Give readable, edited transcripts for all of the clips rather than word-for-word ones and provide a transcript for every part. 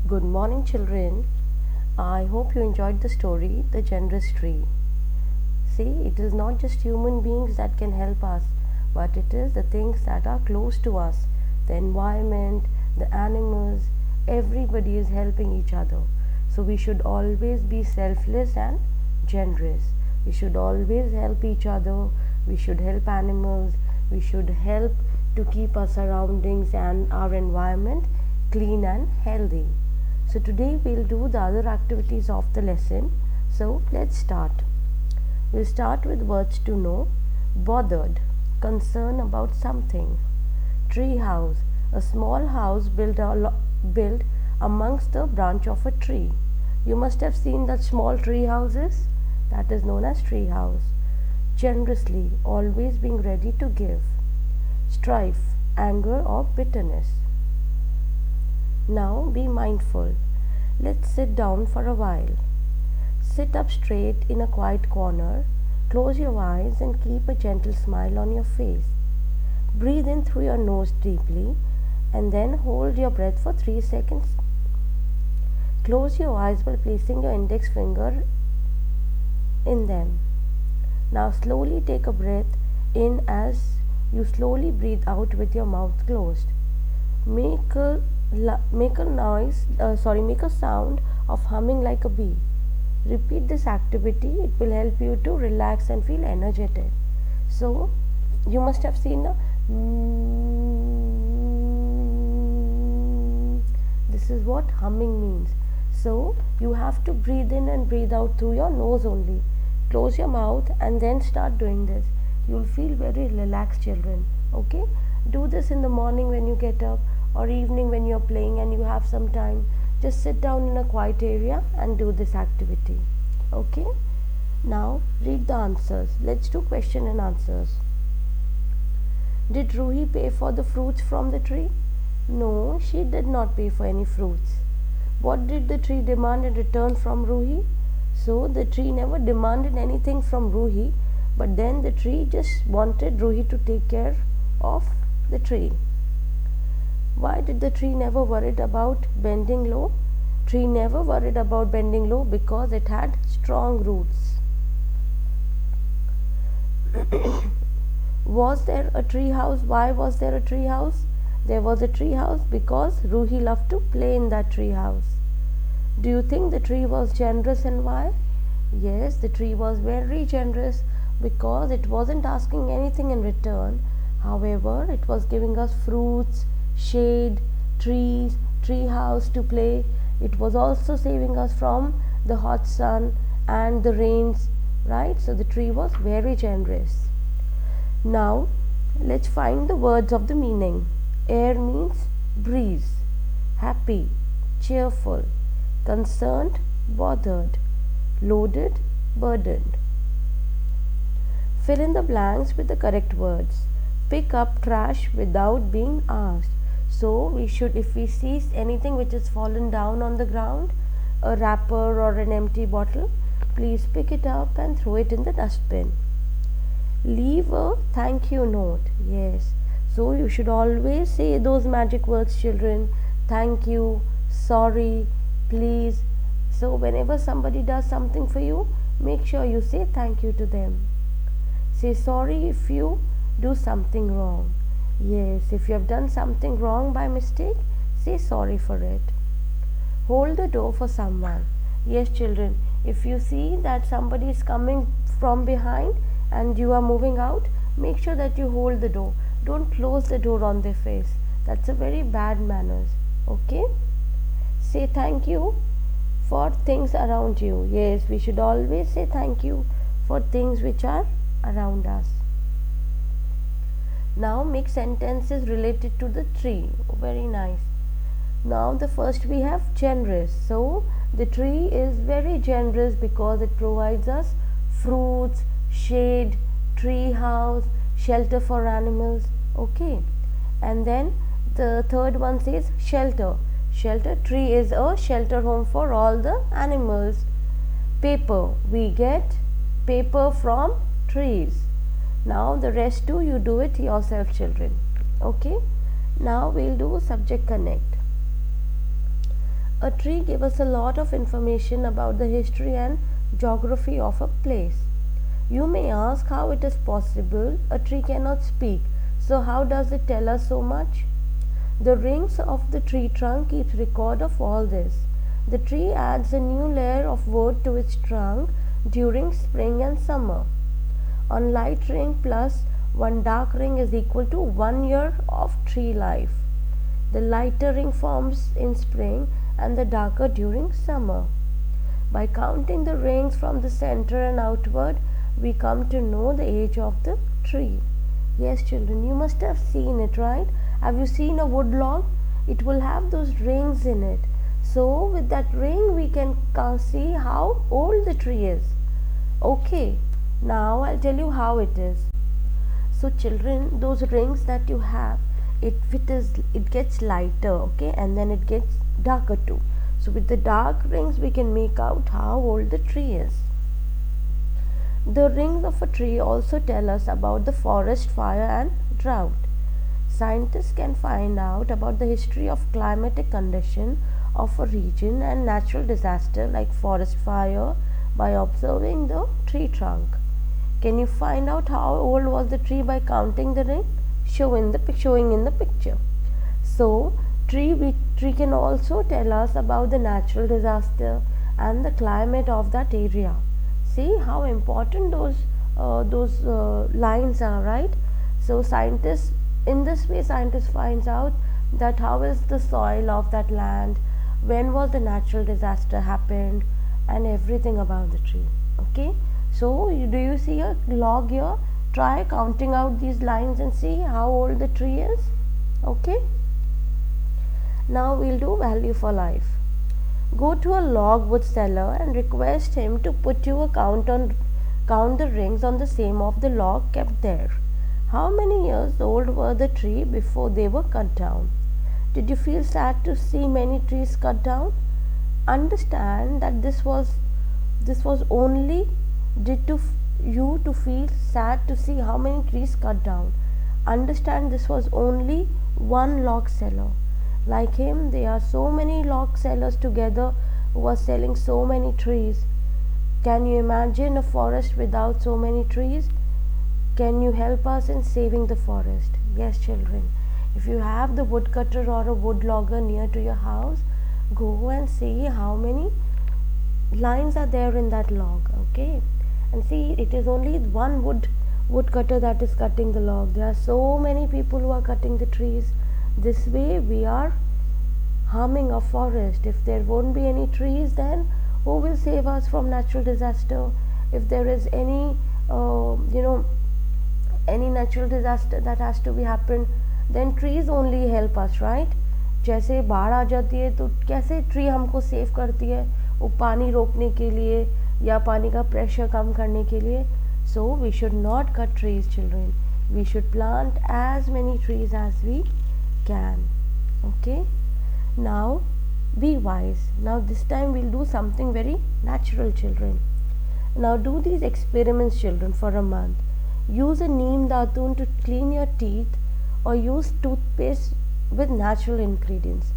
Good morning, children. I hope you enjoyed the story, The Generous Tree. See, it is not just human beings that can help us, but it is the things that are close to us, the environment, the animals, everybody is helping each other. So we should always be selfless and generous. We should always help each other. We should help animals. We should help to keep our surroundings and our environment clean and healthy. So today we'll do the other activities of the lesson. So let's start. We'll start with words to know. Bothered, concern about something. Tree house, a small house built amongst the branch of a tree. You must have seen that small tree houses. That is known as tree house. Generously, always being ready to give. Strife, anger or bitterness. Now be mindful. Let's sit down for a while. Sit up straight in a quiet corner. Close your eyes and keep a gentle smile on your face. Breathe in through your nose deeply and then hold your breath for 3 seconds. Close your eyes while placing your index finger in them. Now slowly take a breath in as you slowly breathe out with your mouth closed. Make a sound of humming like a bee. Repeat this activity. It will help you to relax and feel energetic. So you must have seen a this is what humming means. So you have to breathe in and breathe out through your nose only. Close your mouth and then start doing this. You'll feel very relaxed, children. Okay, do this in the morning when you get up or evening when you're playing and you have some time. Just sit down in a quiet area and do this activity. Okay, now read the answers. Let's do question and answers. Did Ruhi pay for the fruits from the tree? No, she did not pay for any fruits. What did the tree demand in return from Ruhi? So the tree never demanded anything from Ruhi, but then the tree just wanted Ruhi to take care of the tree. Why did the tree never worried about bending low? Tree never worried about bending low because it had strong roots. Was there a tree house? Why was there a tree house? There was a tree house because Ruhi loved to play in that tree house. Do you think the tree was generous and why? Yes, the tree was very generous because it wasn't asking anything in return. However, it was giving us fruits, shade, trees, tree house to play. It was also saving us from the hot sun and the rains, right? So the tree was very generous. Now let's find the words of the meaning. Air means breeze, happy, cheerful, concerned, bothered, loaded, burdened. Fill in the blanks with the correct words. Pick up trash without being asked. So we should, if we see anything which is fallen down on the ground, a wrapper or an empty bottle, please pick it up and throw it in the dustbin. Leave a thank you note. Yes, so you should always say those magic words, children. Thank you, sorry, please. So whenever somebody does something for you, make sure you say thank you to them. Say sorry if you do something wrong. Yes, if you have done something wrong by mistake, say sorry for it. Hold the door for someone. Yes, children, if you see that somebody is coming from behind and you are moving out, make sure that you hold the door. Don't close the door on their face. That's a very bad manners. Okay? Say thank you for things around you. Yes, we should always say thank you for things which are around us. Now make sentences related to the tree. Very nice. Now the first we have generous. So the tree is very generous because it provides us fruits, shade, tree house, shelter for animals. Okay. And then the third one says shelter. Shelter, tree is a shelter home for all the animals. Paper, we get paper from trees. Now the rest too you do it yourself, children. Okay. Now we'll do subject connect. A tree gives us a lot of information about the history and geography of a place. You may ask how it is possible. A tree cannot speak, so how does it tell us so much? The rings of the tree trunk keep record of all this. The tree adds a new layer of wood to its trunk during spring and summer. On light ring plus one dark ring is equal to 1 year of tree life. The lighter ring forms in spring and the darker during summer. By counting the rings from the center and outward, we come to know the age of the tree. Yes, children, you must have seen it, right? Have you seen a wood log? It will have those rings in it. So with that ring we can see how old the tree is. Okay, now I'll tell you how it is. So children, those rings that you have, it gets lighter, okay, and then it gets darker too. So with the dark rings we can make out how old the tree is. The rings of a tree also tell us about the forest fire and drought. Scientists can find out about the history of climatic condition of a region and natural disaster like forest fire by observing the tree trunk. Can you find out how old was the tree by counting the ring? Showing in the picture. So tree can also tell us about the natural disaster and the climate of that area. See how important those lines are, right? So scientists finds out that how is the soil of that land, when was the natural disaster happened, and everything about the tree. Okay, so do you see a log here? Try counting out these lines and see how old the tree is. Okay, now we'll do value for life. Go to a logwood seller and request him to put you a count the rings on the same of the log kept there. How many years old were the tree before they were cut down? Did you feel sad to see many trees cut down? Understand that this was only you to feel sad to see how many trees cut down. Understand this was only one log seller. Like him, there are so many log sellers together who are selling so many trees. Can you imagine a forest without so many trees? Can you help us in saving the forest? Yes, children. If you have the woodcutter or a wood logger near to your house, go and see how many lines are there in that log. Okay, and see, it is only one woodcutter that is cutting the log. There are so many people who are cutting the trees. This way we are harming our forest. If there won't be any trees, then who will save us from natural disaster? If there is any any natural disaster that has to be happen, then trees only help us, right? जैसे बाढ़ आ जाती है तो कैसे tree हमको save करती है, वो पानी रोकने के लिए या पानी का प्रेशर कम करने के लिए. So we should not cut trees, children. We should plant as many trees as we can. Okay, now be wise. Now this time we'll do something very natural, children. Now do these experiments, children, for a month. Use a neem datun to clean your teeth, or use toothpaste with natural ingredients.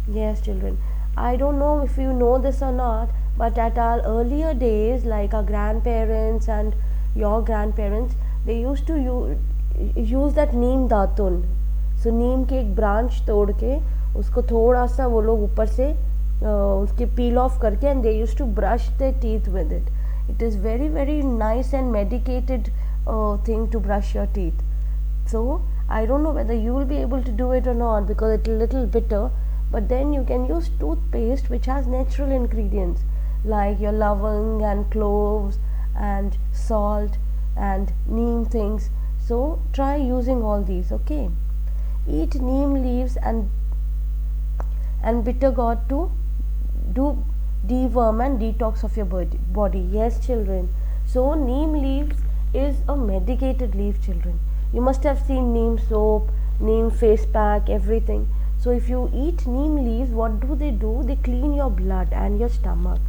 Yes, children, I don't know if you know this or not, but at our earlier days, like our grandparents and your grandparents, they used to use that neem datun. So नीम के एक branch तोड़ के उसको थोड़ा सा वो लोग ऊपर से उसके peel off करके, and they used to brush their teeth with it. It is very very nice and medicated thing to brush your teeth. So I don't know whether you will be able to do it or not because it's a little bitter, but then you can use toothpaste which has natural ingredients like your lavang and cloves and salt and neem things. So try using all these. Okay, eat neem leaves and bitter gourd to do deworm and detox of your body. Yes, children. So neem leaves is a medicated leaf, children. You must have seen neem soap, neem face pack, everything. So if you eat neem leaves, what do? They clean your blood and your stomach.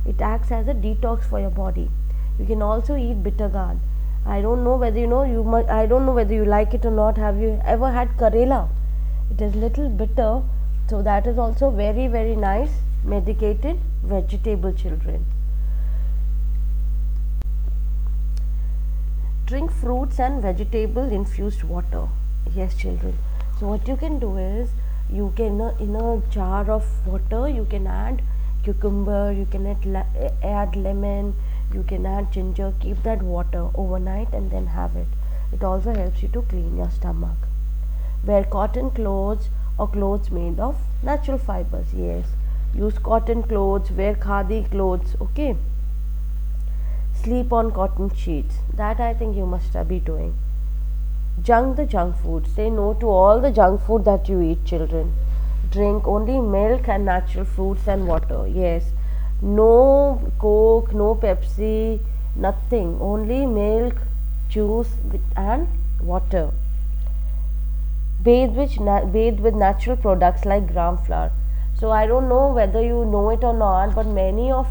It acts as a detox for your body. You can also eat bitter gourd. I don't know whether I don't know whether you like it or not. Have you ever had karela? It is little bitter, so that is also very very nice. medicated vegetable, children. Drink fruits and vegetable infused water. Yes, children. So what you can do is, you can in a jar of water you can add cucumber, you can add lemon, you can add ginger. Keep that water overnight and then have it. It also helps you to clean your stomach. Wear cotton clothes or clothes made of natural fibers. Yes, use cotton clothes, wear khadi clothes. Okay. Sleep on cotton sheets. That I think you must be doing. The junk food. Say no to all the junk food that you eat, children. Drink only milk and natural fruits and water. Yes. No Coke, no Pepsi, nothing. Only milk, juice and water. Bathe with natural products like gram flour. So I don't know whether you know it or not, but many of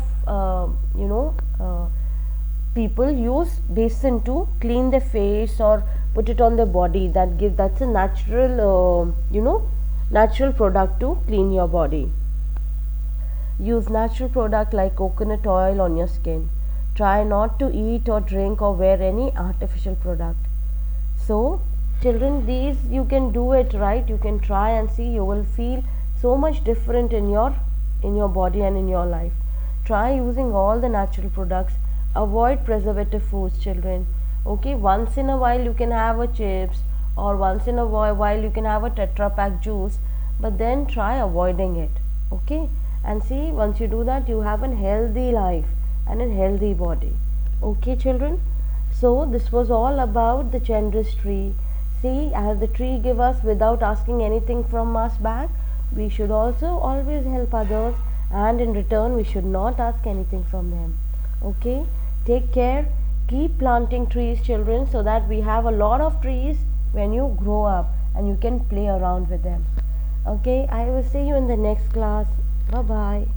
people use basin to clean their face or put it on their body. That's a natural natural product to clean your body. Use natural product like coconut oil on your skin. Try not to eat or drink or wear any artificial product. So children, these you can do it, right? You can try and see. You will feel so much different in your body and in your life. Try using all the natural products. Avoid preservative foods, children. Okay, once in a while you can have a chips, or once in a while you can have a Tetra Pak juice, but then try avoiding it. Okay, and see, once you do that, you have a healthy life and a healthy body. Okay, children. So this was all about the generous tree. See, as the tree give us without asking anything from us back, we should also always help others, and in return we should not ask anything from them. Okay, take care. Keep planting trees, children, so that we have a lot of trees when you grow up and you can play around with them. Okay, I will see you in the next class. Bye bye.